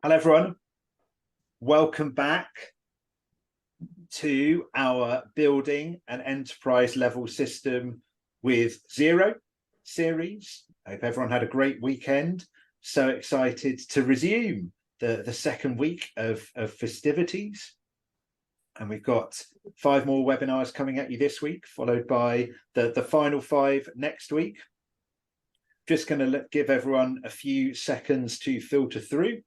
Hello, everyone. Welcome back to our building an enterprise level system with Xero series. I hope everyone had a great weekend. So excited to resume the second week of festivities. And we've got 5 more webinars coming at you this week, followed by the final 5 next week. Just going to give everyone a few seconds to filter through,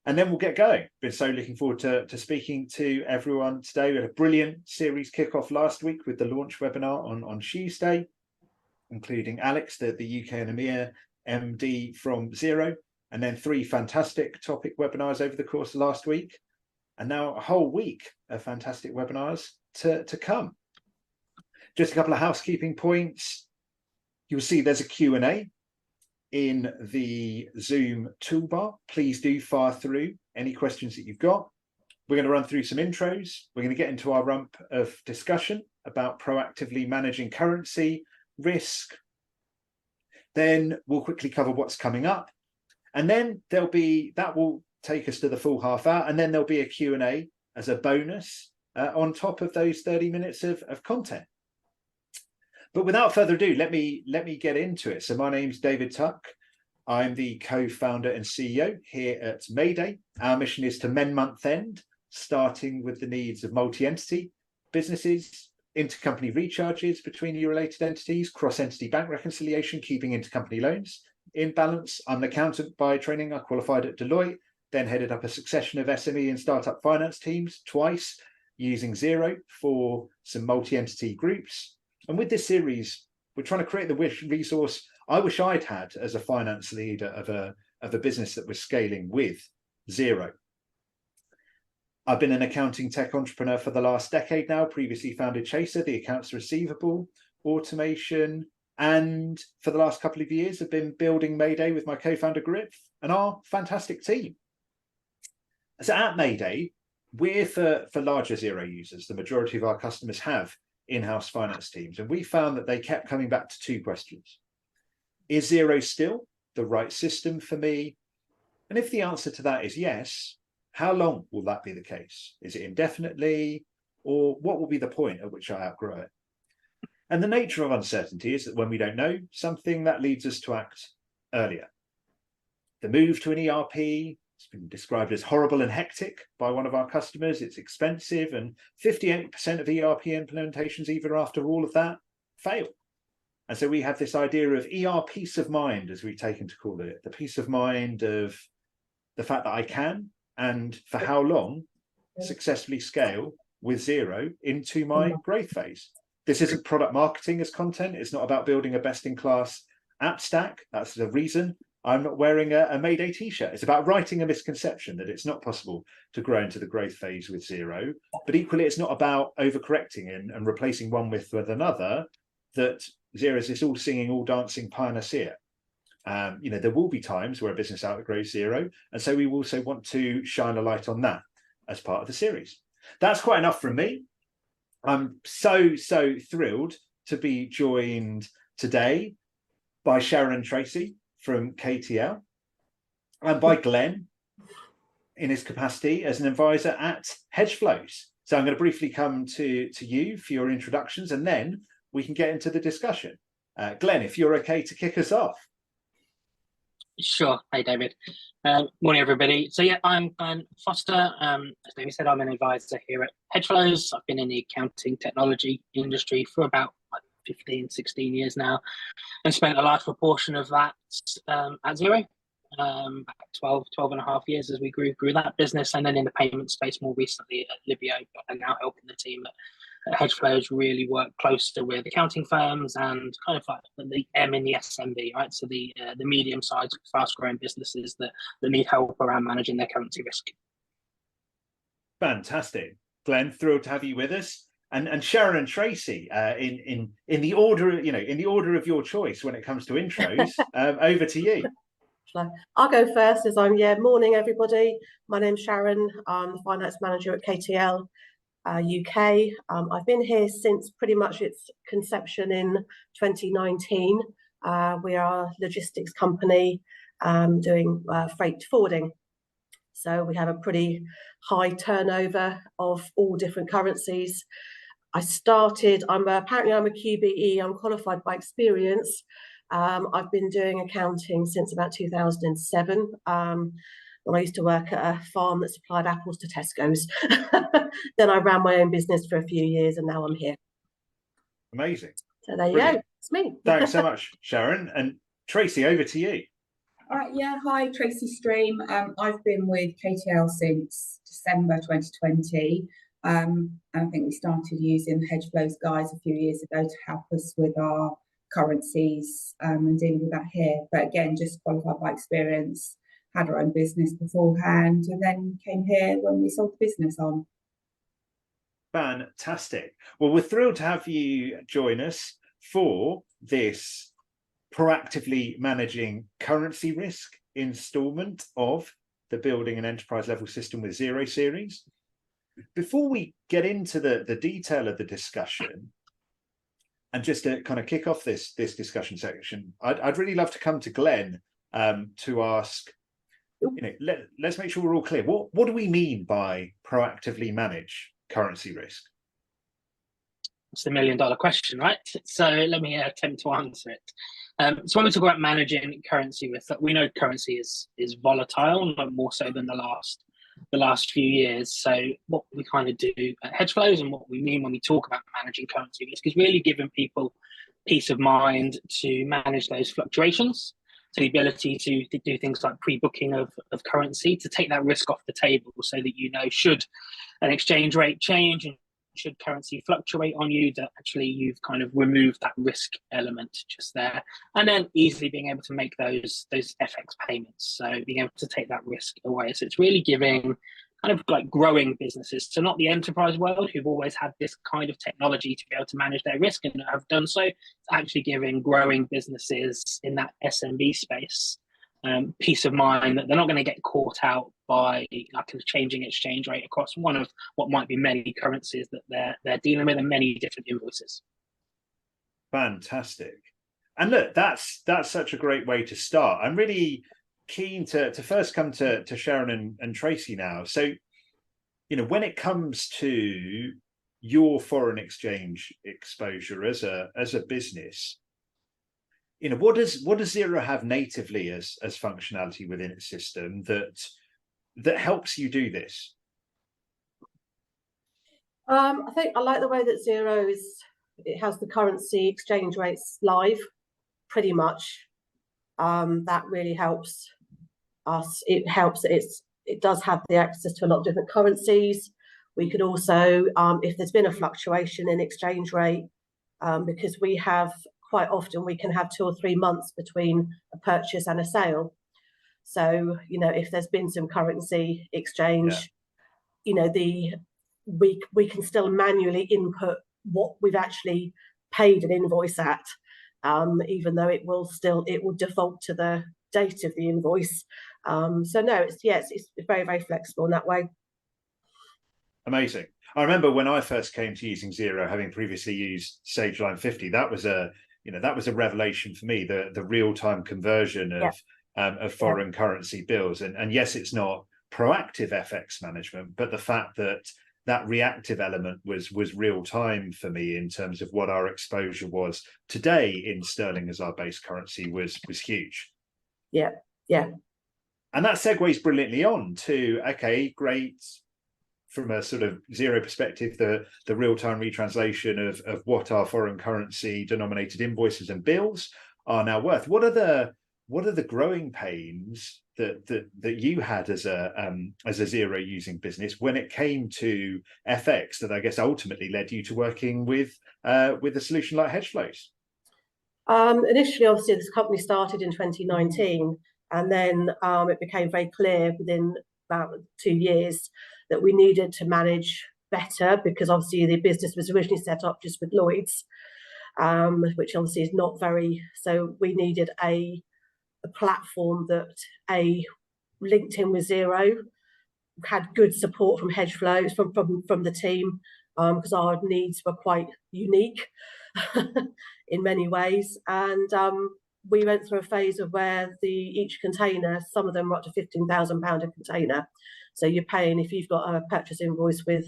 and then we'll get going. Been so looking forward to speaking to everyone today. We had a brilliant series kickoff last week with the launch webinar on Tuesday, including Alex, the UK and EMEA MD from Xero, and then 3 fantastic topic webinars over the course of last week. And now a whole week of fantastic webinars to come. Just a couple of housekeeping points. You'll see there's a Q&A in the Zoom toolbar. Please do fire through any questions that you've got. We're going to run through some intros. We're going to get into our rump of discussion about proactively managing currency risk. Then we'll quickly cover what's coming up. And then that will take us to the full half hour. And then there'll be a Q&A as a bonus on top of those 30 minutes of content. But without further ado, let me get into it. So my name's David Tuck. I'm the co-founder and CEO here at Mayday. Our mission is to mend month end, starting with the needs of multi-entity businesses, intercompany recharges between your related entities, cross-entity bank reconciliation, keeping intercompany loans in balance. I'm an accountant by training. I qualified at Deloitte, then headed up a succession of SME and startup finance teams twice, using Xero for some multi-entity groups. And with this series, we're trying to create the resource I wish I'd had as a finance leader of a business that was scaling with Xero. I've been an accounting tech entrepreneur for the last decade now, previously founded Chaser, the accounts receivable automation, and for the last couple of years, I've been building Mayday with my co-founder Griff and our fantastic team. So at Mayday, we're for larger Xero users. The majority of our customers have in-house finance teams, and we found that they kept coming back to 2 questions. Is Xero still the right system for me? And if the answer to that is yes, how long will that be the case? Is it indefinitely, or what will be the point at which I outgrow it? And the nature of uncertainty is that when we don't know something, that leads us to act earlier. The move to an ERP, it's been described as horrible and hectic by one of our customers. It's expensive, and 58% of ERP implementations, even after all of that, fail. And so we have this idea of ER peace of mind, as we've taken to call it, the peace of mind of the fact that I can, and for how long, successfully scale with Xero into my growth phase. This isn't product marketing as content. It's not about building a best-in-class app stack. That's the reason I'm not wearing a Mayday t-shirt. It's about writing a misconception that it's not possible to grow into the growth phase with Xero. But equally, it's not about overcorrecting and replacing one with another, that Xero is this all-singing, all-dancing panacea. There will be times where a business outgrows Xero. And so we also want to shine a light on that as part of the series. That's quite enough from me. I'm so thrilled to be joined today by Sharon and Tracey from KTL, and by Glen in his capacity as an advisor at HedgeFlows. So I'm going to briefly come to you for your introductions, and then we can get into the discussion. Glen, if you're okay to kick us off. Sure. Hey, David. Morning, everybody. So yeah, I'm Glen Foster. As David said, I'm an advisor here at HedgeFlows. I've been in the accounting technology industry for about 15, 16 years now, and spent a large proportion of that at Xero, back 12 and a half years as we grew that business, and then in the payment space more recently at Libyo, and now helping the team at HedgeFlows really work closer with accounting firms and kind of like the M in the SMB, right? So the medium-sized, fast-growing businesses that need help around managing their currency risk. Fantastic, Glen. Thrilled to have you with us. And Sharon and Tracey, in the order, in the order of your choice when it comes to intros, over to you. I'll go first, as morning, everybody. My name's Sharon. I'm the finance manager at KTL UK. I've been here since pretty much its conception in 2019. We are a logistics company doing freight forwarding. So we have a pretty high turnover of all different currencies. Apparently I'm a QBE, I'm qualified by experience. I've been doing accounting since about 2007. When I used to work at a farm that supplied apples to Tesco's. Then I ran my own business for a few years and now I'm here. Amazing. So there you Brilliant. go, it's me. Thanks so much, Sharon. And Tracey, over to you. Yeah, hi, Tracey Stream. I've been with KTL since December 2020. And I think we started using the HedgeFlows guys a few years ago to help us with our currencies and dealing with that here. But again, just qualified by experience, had our own business beforehand, and then came here when we sold the business on. Fantastic. Well, we're thrilled to have you join us for this proactively managing currency risk installment of the building an enterprise level system with Xero series. Before we get into the detail of the discussion, and just to kind of kick off this discussion section, I'd really love to come to Glen to ask, let's make sure we're all clear. What do we mean by proactively manage currency risk? It's the $1 million question, right? So let me attempt to answer it. So when we talk about managing currency risk, we know currency is volatile, not more so than the last few years. So what we kind of do at HedgeFlows and what we mean when we talk about managing currency risk is really giving people peace of mind to manage those fluctuations. So the ability to do things like pre-booking of currency, to take that risk off the table so that you know, should an exchange rate change and should currency fluctuate on you, that actually you've kind of removed that risk element just there. And then easily being able to make those FX payments. So being able to take that risk away. So it's really giving kind of like growing businesses, so not the enterprise world who've always had this kind of technology to be able to manage their risk and have done so. It's actually giving growing businesses in that SMB space peace of mind that they're not going to get caught out by like a changing exchange rate across one of what might be many currencies that they're dealing with and many different invoices. Fantastic. And look, that's such a great way to start. I'm really keen to first come to Sharon and Tracey now. So, when it comes to your foreign exchange exposure as a business, what does Xero have natively as functionality within its system that helps you do this? I think I like the way that Xero it has the currency exchange rates live, pretty much. That really helps us. It helps that it does have the access to a lot of different currencies. We could also, if there's been a fluctuation in exchange rate, because we have quite often we can have 2 or 3 months between a purchase and a sale. So, if there's been some currency exchange, we can still manually input what we've actually paid an invoice at, even though it will default to the date of the invoice. So no, it's very, very flexible in that way. Amazing. I remember when I first came to using Xero, having previously used Sage Line 50, that was a revelation for me, the real-time conversion of foreign currency bills. And yes, it's not proactive FX management, but the fact that reactive element was real time for me in terms of what our exposure was today in sterling as our base currency was huge. Yeah. And that segues brilliantly on to, okay, great. From a sort of Xero perspective, the real-time retranslation of what our foreign currency denominated invoices and bills are now worth. What are the growing pains that you had as a Xero using business when it came to FX that I guess ultimately led you to working with a solution like HedgeFlows? Initially, obviously, this company started in 2019, and then it became very clear within about 2 years that we needed to manage better, because obviously the business was originally set up just with Lloyd's, which obviously is not very. So we needed a platform that linked in with Xero, had good support from HedgeFlows from the team, because our needs were quite unique in many ways, and we went through a phase of where each container, some of them are up to £15,000 a container. So you're paying, if you've got a purchase invoice with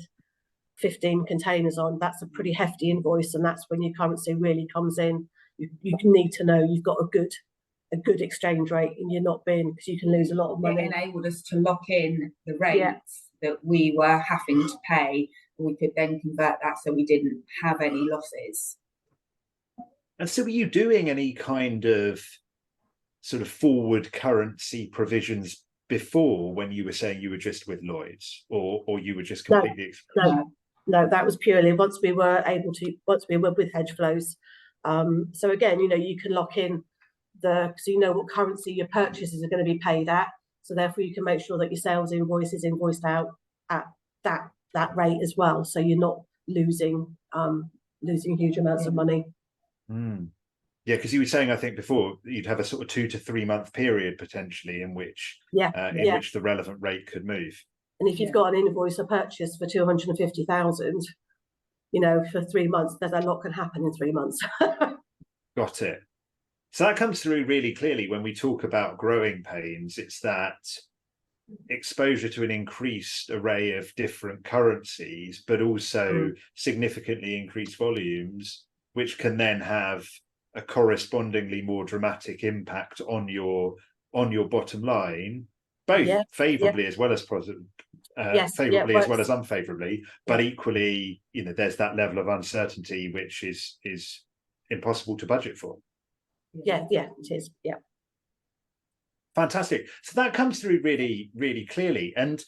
15 containers on, that's a pretty hefty invoice, and that's when your currency really comes in. You need to know you've got a good exchange rate, and you're not being, because you can lose a lot of money. It enabled us to lock in the rates that we were having to pay. We could then convert that so we didn't have any losses. And so were you doing any kind of sort of forward currency provisions before, when you were saying you were just with Lloyds, or you were just completely No, that was purely once we were with HedgeFlows. So again, you can lock in because you know what currency your purchases are going to be paid at. So therefore you can make sure that your sales invoice is invoiced out at that rate as well. So you're not losing huge amounts of money. Yeah, because you were saying, I think before, you'd have a sort of 2 to 3 month period potentially in which which the relevant rate could move. And if you've got an invoice or purchase for 250,000, for 3 months, there's a lot can happen in 3 months. Got it. So that comes through really clearly when we talk about growing pains. It's that exposure to an increased array of different currencies, but also significantly increased volumes, which can then have a correspondingly more dramatic impact on your bottom line, both favorably as well as favorably as well as unfavorably, but equally, there's that level of uncertainty which is impossible to budget for. Yeah, it is. Yeah. Fantastic. So that comes through really, really clearly. And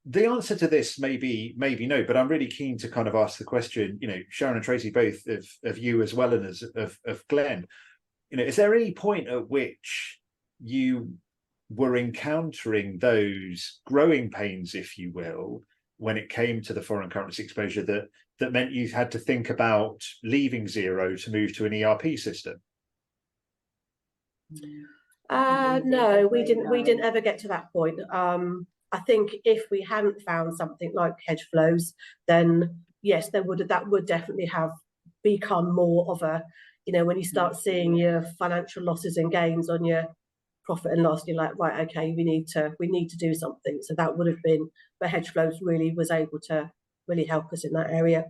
the answer to this maybe no, but I'm really keen to kind of ask the question, Sharon and Tracey, both of you as well as of Glen, is there any point at which you were encountering those growing pains, if you will, when it came to the foreign currency exposure that meant you had to think about leaving Xero to move to an ERP system? No, we didn't ever get to that point. I think if we hadn't found something like HedgeFlows, then yes, that would definitely have become more of a, when you start seeing your financial losses and gains on your profit and loss, you're like, right, okay, we need to do something. So that would have been where HedgeFlows really was able to really help us in that area.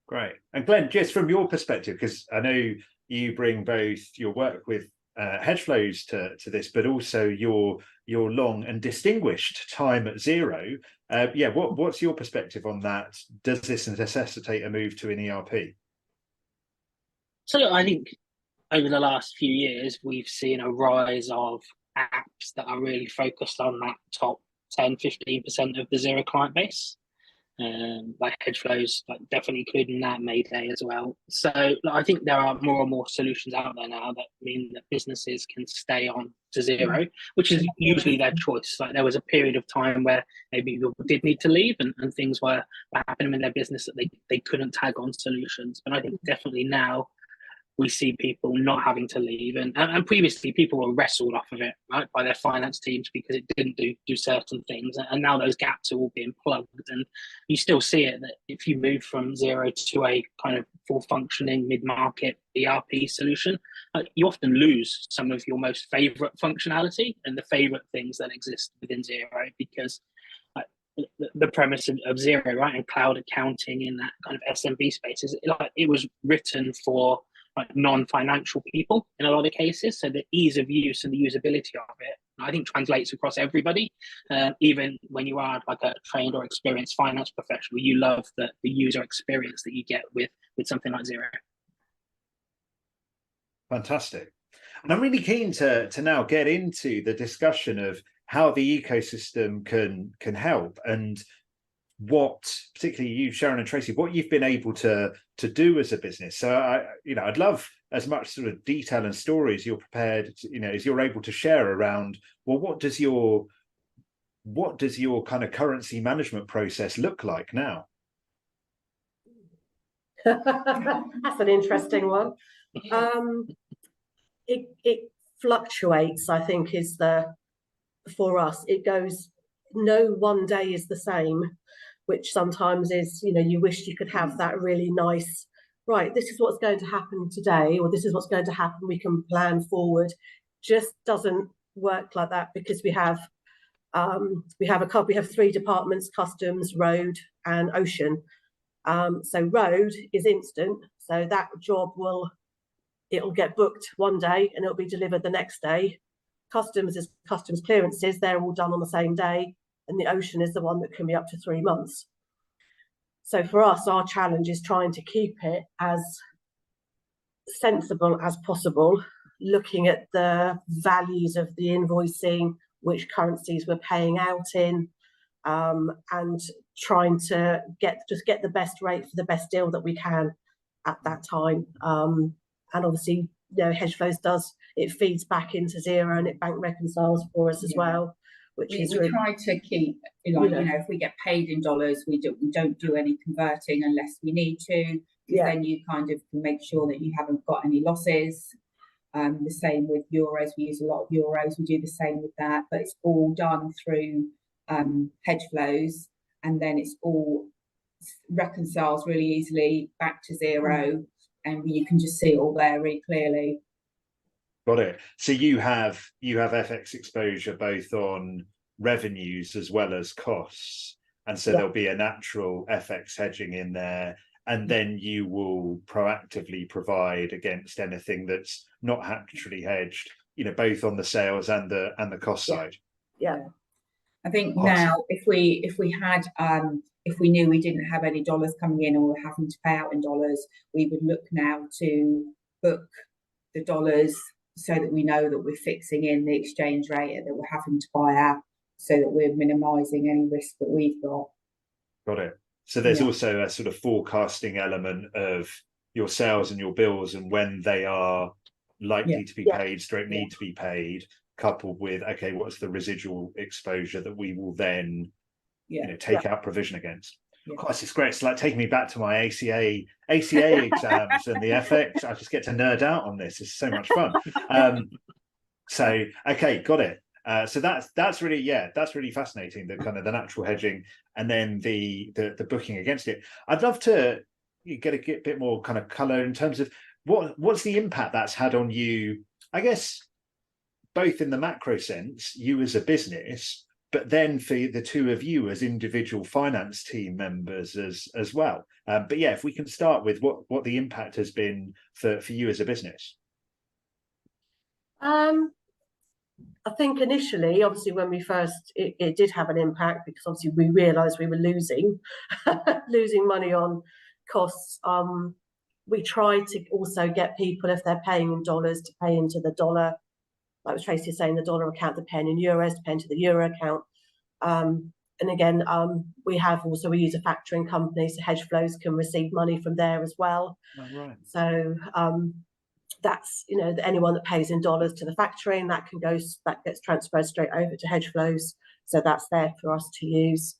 Great. And Glen, just from your perspective, because I know you bring both your work with HedgeFlows to this, but also your long and distinguished time at Xero. What's your perspective on that? Does this necessitate a move to an ERP? So I think over the last few years, we've seen a rise of apps that are really focused on that top 10, 15% of the Xero client base. Like HedgeFlows, definitely including that, Mayday as well. So I think there are more and more solutions out there now that mean that businesses can stay on to Xero, which is usually their choice. Like there was a period of time where maybe people did need to leave and things were happening in their business that they couldn't tag on solutions. But I think definitely now we see people not having to leave, and previously people were wrestled off of it, right, by their finance teams because it didn't do certain things, and now those gaps are all being plugged. And you still see it that if you move from Xero to a kind of full functioning mid-market ERP solution, you often lose some of your most favorite functionality and the favorite things that exist within Xero, because the premise of Xero, right, and cloud accounting in that kind of SMB space is it was written for non-financial people in a lot of cases, so the ease of use and the usability of it, I think, translates across everybody. Even when you are like a trained or experienced finance professional, you love the user experience that you get with something like Xero. Fantastic. And I'm really keen to now get into the discussion of how the ecosystem can help, and what, particularly you, Sharon and Tracey, what you've been able to do as a business. So I'd love as much sort of detail and stories you're prepared, as you're able to share around, well, what does your kind of currency management process look like now? That's an interesting one. It fluctuates, I think, for us. It goes, no one day is the same, which sometimes is, you wish you could have that really nice right, this is what's going to happen today, or this is what's going to happen, we can plan forward, just doesn't work like that, because we have three departments: customs, road, and ocean. So road is instant, so that job it'll get booked one day and it'll be delivered the next day. Customs is customs clearances, they're all done on the same day, and the ocean is the one that can be up to 3 months. So for us, our challenge is trying to keep it as sensible as possible, looking at the values of the invoicing, which currencies we're paying out in, and trying to get the best rate for the best deal that we can at that time. And obviously, HedgeFlows feeds back into Xero, and it bank reconciles for us as well, which we try to keep, if we get paid in dollars, we don't do any converting unless we need to. Then you kind of can make sure that you haven't got any losses. The same with euros. We use a lot of euros. We do the same with that, but it's all done through HedgeFlows, and then it's all reconciles really easily back to Xero, and you can just see it all there really clearly. Got it. So you have FX exposure both on revenues as well as costs, and so there'll be a natural FX hedging in there, and then you will proactively provide against anything that's not actually hedged, both on the sales and the cost side. I think now if we knew we didn't have any dollars coming in, or we're having to pay out in dollars, we would look now to book the dollars so that we know that we're fixing in the exchange rate that we're having to buy out, so that we're minimizing any risk that we've got. Got it. So there's also a sort of forecasting element of your sales and your bills, and when they are likely to be paid, need to be paid, coupled with, okay, what's the residual exposure that we will then take out provision against. Of course, it's great. It's like taking me back to my ACA exams and the FX. I just get to nerd out on this. It's so much fun. So okay, got it. So that's really fascinating, the kind of the natural hedging, and then the booking against it. I'd love to get a bit more kind of color in terms of what's the impact that's had on you, I guess, both in the macro sense, you as a business, but then for the two of you as individual finance team members as well. But if we can start with what the impact has been for you as a business. I think initially, obviously, when we first, it did have an impact, because obviously we realised we were losing money on costs. We tried to also get people, if they're paying in dollars, to pay into the dollar, like Tracey was saying, the dollar account, they're paying in euros, to pay into the euro account. And again, we use a factoring company, so HedgeFlows can receive money from there as well. Oh, right. So that's, anyone that pays in dollars to the factoring, that gets transferred straight over to HedgeFlows, so that's there for us to use.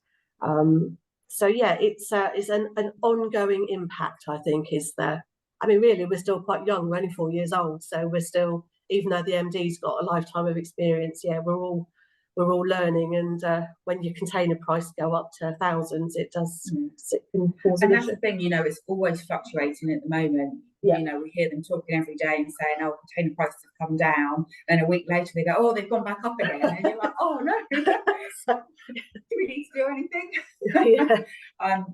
So it's an ongoing impact, I think, is there. I mean, really, we're still quite young. We're only 4 years old, so we're still, even though the MD's got a lifetime of experience, we're all learning. And when your container price go up to thousands, it does. And that's the thing, it's always fluctuating at the moment. We hear them talking every day and saying, "Oh, container prices have come down," and a week later they go, "Oh, they've gone back up again," and you're like, "Oh no, do we need to do anything?"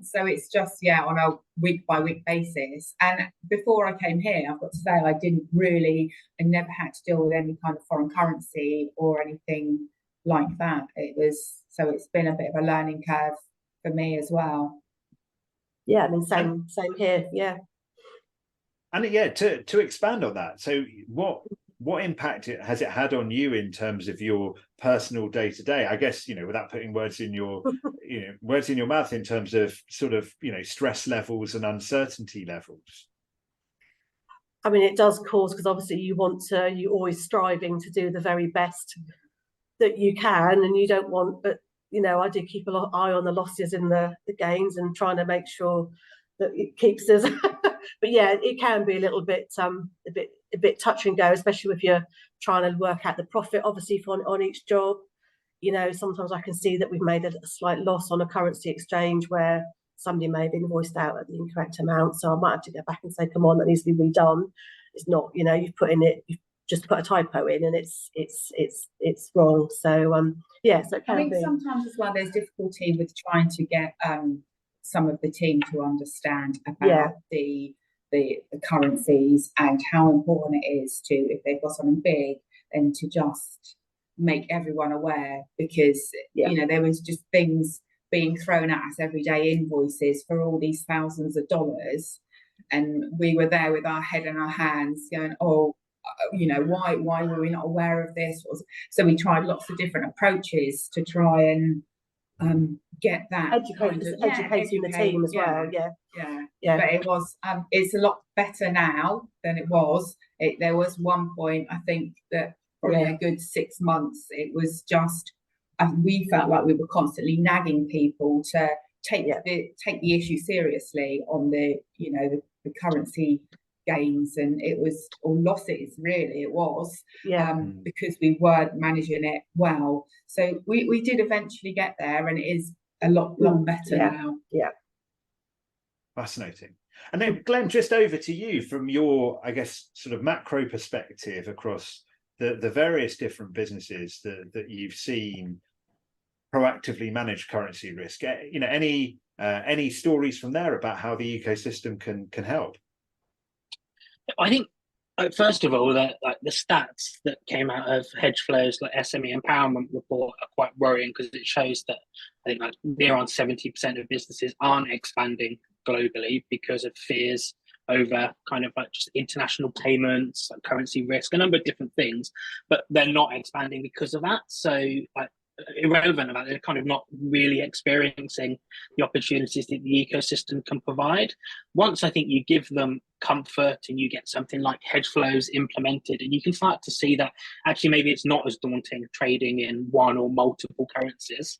So it's just on a week by week basis. And before I came here, I've got to say, I never had to deal with any kind of foreign currency or anything like that. It's been a bit of a learning curve for me as well. I mean, same here. And to expand on that, so what impact has it had on you in terms of your personal day-to-day? I guess, without putting words in your mouth, in terms of sort of, stress levels and uncertainty levels. I mean, it does cause, because obviously you're always striving to do the very best that you can, and you don't want, but I do keep an eye on the losses and the gains, and trying to make sure that it keeps us. But it can be a little bit a bit touch and go, especially if you're trying to work out the profit, obviously, on each job. Sometimes I can see that we've made a slight loss on a currency exchange where somebody may have invoiced out at the incorrect amount. So I might have to go back and say, come on, that needs to be redone. It's not, you know, you've just put a typo in and it's wrong. So yeah, so I think sometimes as well there's difficulty with trying to get some of the team to understand about the currencies and how important it is to, if they've got something big, then to just make everyone aware, because you know, there was just things being thrown at us every day, invoices for all these thousands of dollars, and we were there with our head in our hands going, oh, you know, why were we not aware of this? So we tried lots of different approaches to try and get that educating the team as well. But it was it's a lot better now than it was. There was one point, I think, that probably a good 6 months, it was just we felt like we were constantly nagging people to take the issue seriously on the, you know, the currency gains, and it was, or losses really, it was, because we weren't managing it well. So we did eventually get there, and it is a lot better now. Fascinating. And then Glenn, just over to you from your, I guess, sort of macro perspective across the various different businesses that you've seen proactively manage currency risk. You know, any stories from there about how the ecosystem can help? I think, first of all, the stats that came out of HedgeFlows, like SME Empowerment Report, are quite worrying, because it shows that I think like near on 70% of businesses aren't expanding globally because of fears over kind of like just international payments, like currency risk, a number of different things, but they're not expanding because of that. So like, irrelevant about it, they're kind of not really experiencing the opportunities that the ecosystem can provide. Once I think you give them comfort and you get something like HedgeFlows implemented, and you can start to see that actually maybe it's not as daunting trading in one or multiple currencies,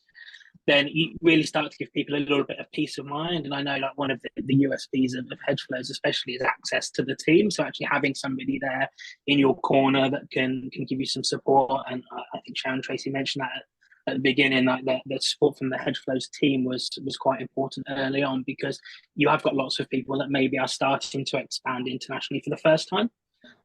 then you really start to give people a little bit of peace of mind. And I know like one of the USPs of HedgeFlows especially is access to the team. So actually having somebody there in your corner that can give you some support. And I think Sharon Tracey mentioned that at the beginning, like the support from the HedgeFlows team was quite important early on, because you have got lots of people that maybe are starting to expand internationally for the first time.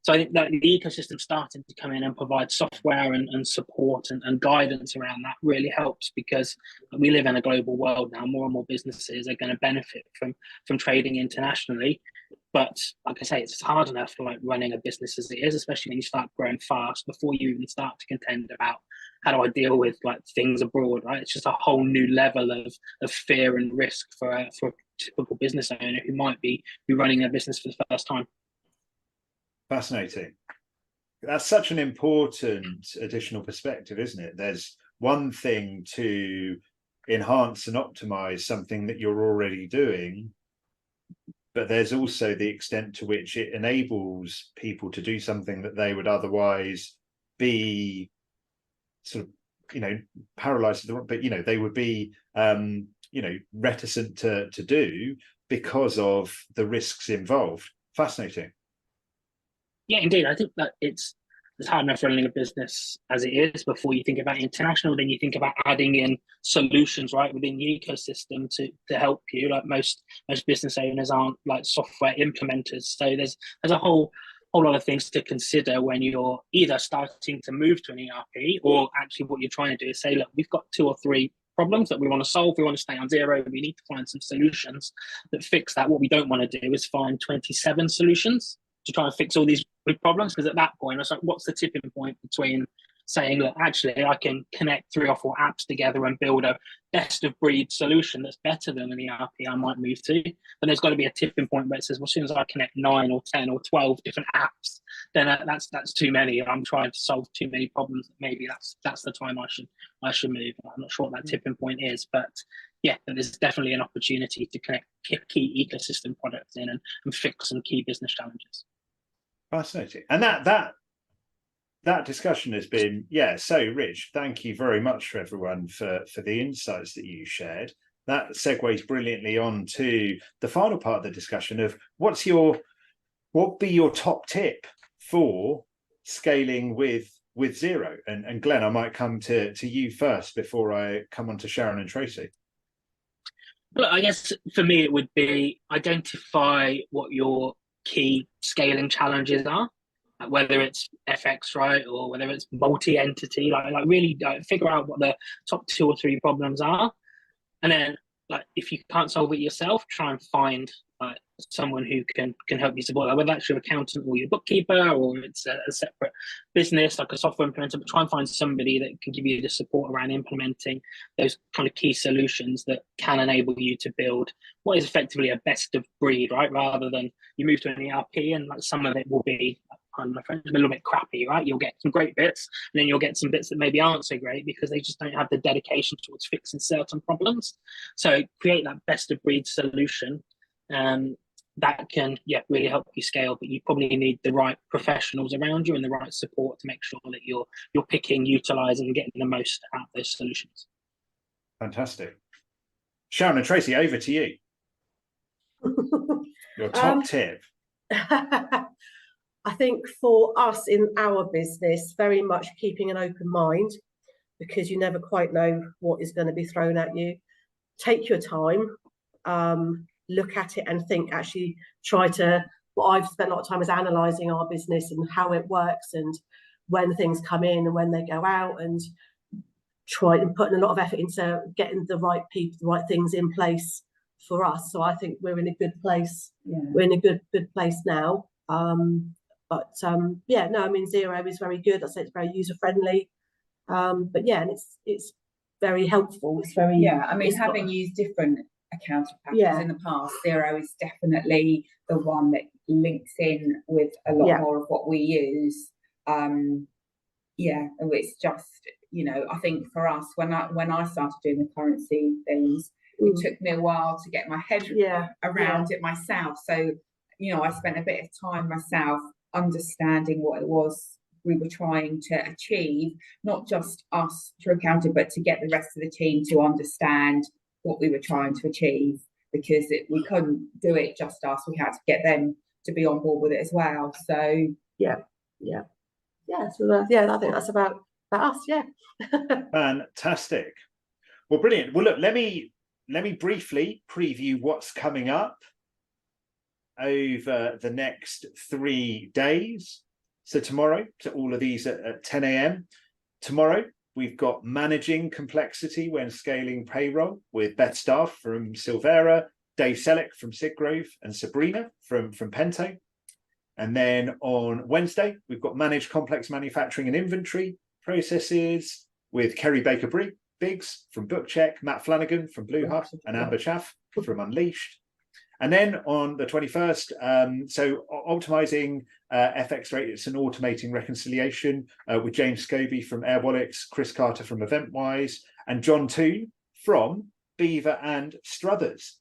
So I think that the ecosystem starting to come in and provide software and support and guidance around that really helps, because we live in a global world now. More and more businesses are going to benefit from trading internationally. But like I say, it's hard enough for like running a business as it is, especially when you start growing fast, before you even start to contend about how do I deal with like things abroad, right? It's just a whole new level of fear and risk for a typical business owner who might be running a business for the first time. Fascinating. That's such an important additional perspective, isn't it? There's one thing to enhance and optimize something that you're already doing, but there's also the extent to which it enables people to do something that they would otherwise be sort of, you know, paralyzed, but, you know, they would be, you know, reticent to do because of the risks involved. Fascinating. Yeah, indeed. I think that it's hard enough running a business as it is before you think about international. Then you think about adding in solutions right within the ecosystem to help you. Like most business owners aren't like software implementers, so there's a whole lot of things to consider when you're either starting to move to an ERP, or actually what you're trying to do is say, look, we've got 2 or 3 problems that we want to solve. We want to stay on Xero. We need to find some solutions that fix that. What we don't want to do is find 27 solutions to try and fix all these big problems, because at that point, it's like, what's the tipping point between saying, look, actually, I can connect 3 or 4 apps together and build a best of breed solution that's better than an ERP I might move to. But there's got to be a tipping point where it says, well, as soon as I connect 9 or 10 or 12 different apps, then that's too many. I'm trying to solve too many problems. Maybe that's the time I should move. I'm not sure what that tipping point is, but yeah, there's definitely an opportunity to connect key ecosystem products in and fix some key business challenges. Fascinating. And that discussion has been, so rich. Thank you very much for everyone for the insights that you shared. That segues brilliantly on to the final part of the discussion of what be your top tip for scaling with Xero? And Glenn, I might come to you first before I come on to Sharon and Tracey. Look, I guess for me, it would be identify what your key scaling challenges are, like whether it's FX, right, or whether it's multi-entity, like really figure out what the top 2 or 3 problems are. And then, like, if you can't solve it yourself, try and find someone who can help you support that, whether that's your accountant or your bookkeeper, or it's a separate business like a software implementer. But try and find somebody that can give you the support around implementing those kind of key solutions that can enable you to build what is effectively a best of breed, right? Rather than you move to an ERP and like some of it will be, pardon my French, a little bit crappy, right? You'll get some great bits, and then you'll get some bits that maybe aren't so great because they just don't have the dedication towards fixing certain problems. So create that best of breed solution that can really help you scale. But you probably need the right professionals around you and the right support to make sure that you're picking, utilizing, and getting the most out of those solutions. Fantastic. Sharon and Tracey, over to you. Your top tip. I think for us in our business, very much keeping an open mind, because you never quite know what is going to be thrown at you. Take your time, look at it and think, actually what I've spent a lot of time is analysing our business and how it works and when things come in and when they go out, and try and putting a lot of effort into getting the right people, the right things in place for us. So I think we're in a good place. Yeah. We're in a good place now. Xero is very good. I say it's very user friendly. And it's very helpful. It's very having used different accounting packages in the past, Xero is definitely the one that links in with a lot more of what we use. It's just, I think for us, when I started doing the currency things, it took me a while to get my head around it myself. So, I spent a bit of time myself understanding what it was we were trying to achieve, not just us through accounting, but to get the rest of the team to understand what we were trying to achieve, because we couldn't do it just us. We had to get them to be on board with it as well. So I think that's about us. Fantastic. Well, brilliant. Well, look, let me briefly preview what's coming up over the next 3 days. So tomorrow, so all of these at 10 a.m. Tomorrow, we've got managing complexity when scaling payroll with Beth Staff from Silvera, Dave Selleck from Siggrove, and Sabrina from Pento. And then on Wednesday, we've got managed complex manufacturing and inventory processes with Kerry Baker-Biggs from BookCheck, Matt Flanagan from Blue Hut, and Amber Chaff from Unleashed. And then on the 21st, optimizing FX rates and automating reconciliation with James Scobie from Airwallets, Chris Carter from EventWise, and John Toon from Beaver and Struthers.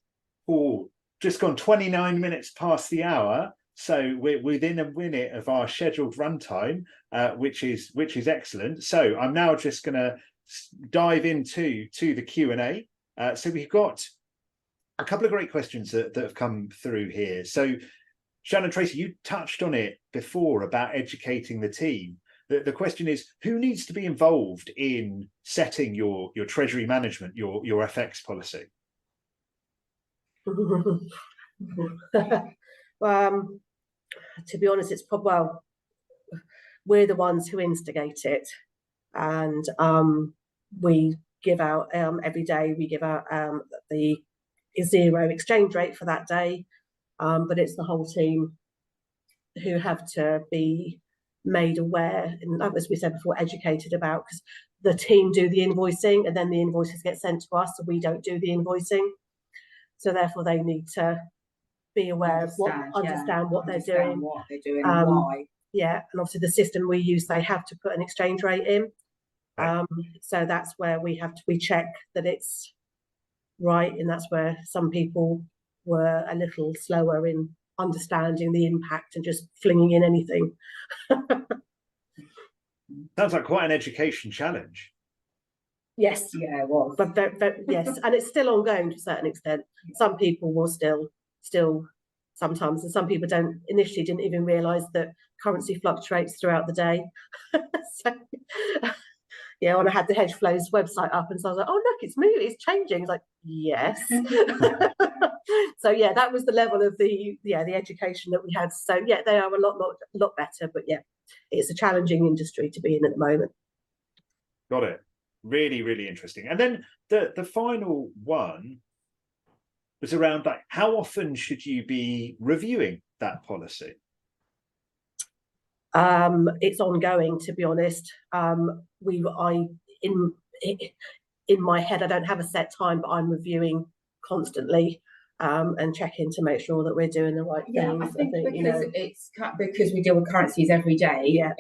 Just gone 29 minutes past the hour, so we're within a minute of our scheduled runtime, which is excellent. So I'm now just going to dive into the Q&A. So we've got a couple of great questions that have come through here. So, Sharon, Tracey, you touched on it before about educating the team. The question is, who needs to be involved in setting your treasury management, your FX policy? To be honest, it's probably, we're the ones who instigate it, and we give out every day. We give out the Xero exchange rate for that day, but it's the whole team who have to be made aware, and as we said before, educated about, because the team do the invoicing and then the invoices get sent to us, so we don't do the invoicing. So therefore they need to be aware of what they're doing and why. Yeah, and obviously the system we use, they have to put an exchange rate in. So that's where we check that it's right, and that's where some people were a little slower in understanding the impact and just flinging in anything. Sounds like quite an education challenge. Yes, yeah, it was. But yes, and it's still ongoing to a certain extent. Some people will still sometimes, and some people didn't even realise that currency fluctuates throughout the day. So yeah, when I had the HedgeFlows website up, and so I was like, oh look, it's moving, it's changing. It's like, yes. So yeah, that was the level of the education that we had. So yeah, they are a lot better, but yeah, it's a challenging industry to be in at the moment. Got it. Really, really interesting. And then the final one was around, like, how often should you be reviewing that policy? It's ongoing, to be honest. In my head, I don't have a set time, but I'm reviewing constantly and checking to make sure that we're doing the right things. I think because it's because we deal with currencies every day. Yeah.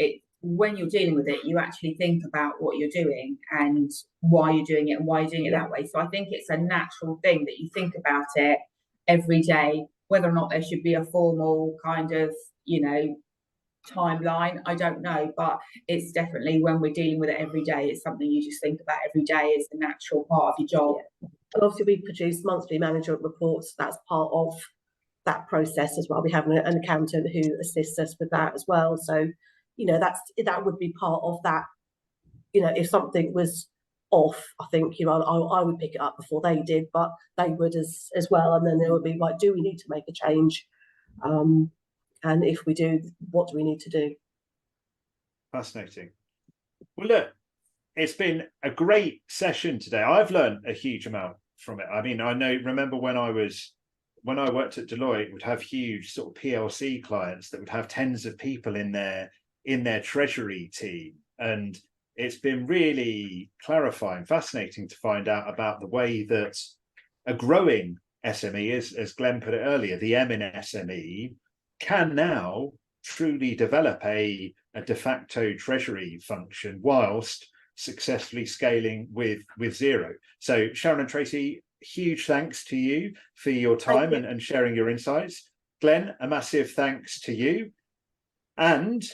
When you're dealing with it, you actually think about what you're doing and why you're doing it and why you're doing it that way. So I think it's a natural thing that you think about it every day. Whether or not there should be a formal kind of, timeline, I don't know, but it's definitely, when we're dealing with it every day, it's something you just think about every day. It's the natural part of your job. Yeah. And obviously we produce monthly management reports. That's part of that process as well. We have an accountant who assists us with that as well. So, that would be part of that. If something was off, I think, I would pick it up before they did, but they would as well. And then there would be like, do we need to make a change? And if we do, what do we need to do? Fascinating. Well, look, it's been a great session today. I've learned a huge amount from it. I mean, remember when I worked at Deloitte, would have huge sort of PLC clients that would have tens of people in their treasury team. And it's been really clarifying, fascinating to find out about the way that a growing SME, as Glenn put it earlier, the M in SME, can now truly develop a de facto treasury function whilst successfully scaling with Xero. So Sharon and Tracey, huge thanks to you for your time and sharing your insights. Glenn, a massive thanks to you, and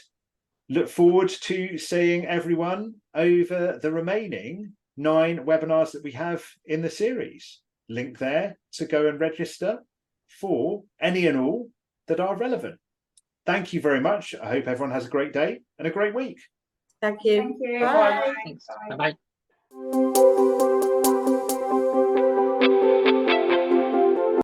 look forward to seeing everyone over the remaining 9 webinars that we have in the series. Link there to go and register for any and all that are relevant. Thank you very much. I hope everyone has a great day and a great week. Thank you. Thank you. Bye. Thanks. Bye-bye.